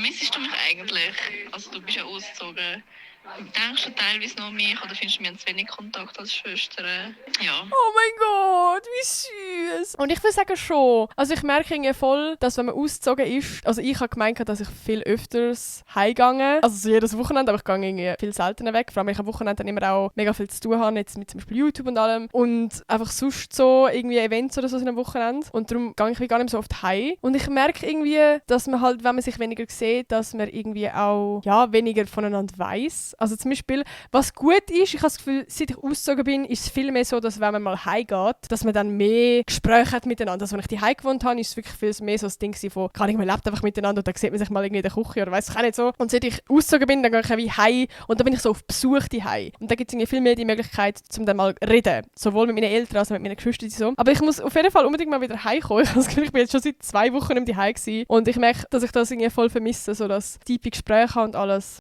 vermissest du mich eigentlich? Also du bist ja ausgezogen. Denkst du teilweise noch an mich oder findest du, wir haben zu wenig Kontakt als Schwestern? Ja. Oh mein Gott, wie süß. Und ich würde sagen schon. Also ich merke irgendwie voll, dass wenn man ausgezogen ist, also ich habe gemeint, dass ich viel öfters heimgehe. Also so jedes Wochenende, aber ich gehe irgendwie viel seltener weg. Vor allem, weil ich am Wochenende dann immer auch mega viel zu tun habe, jetzt mit zum Beispiel YouTube und allem. Und einfach sonst so irgendwie Events oder so in einem Wochenende. Und darum gehe ich wie gar nicht so oft heim. Und ich merke irgendwie, dass man halt, wenn man sich weniger sieht, dass man irgendwie auch weniger voneinander weiss. Also zum Beispiel, was gut ist, ich habe das Gefühl, seit ich ausgezogen bin, ist es viel mehr so, dass wenn man mal heimgeht, dass man dann mehr Gespräche hat miteinander. Also wenn ich daheim gewohnt habe, ist es wirklich viel mehr so das Ding von, man lebt einfach miteinander und dann sieht man sich mal irgendwie in der Küche oder weiss ich auch nicht so. Und seit ich ausgezogen bin, dann gehe ich wie heim und dann bin ich so auf Besuch daheim. Und da gibt es irgendwie viel mehr die Möglichkeit, um dann mal zu reden. Sowohl mit meinen Eltern als auch mit meinen Geschwistern. So. Aber ich muss auf jeden Fall unbedingt mal wieder heimkommen. Ich habe das Gefühl, ich bin jetzt schon seit 2 Wochen im daheim gewesen und ich merke, dass ich das irgendwie voll vermisse, so das tiefe Gespräch und alles.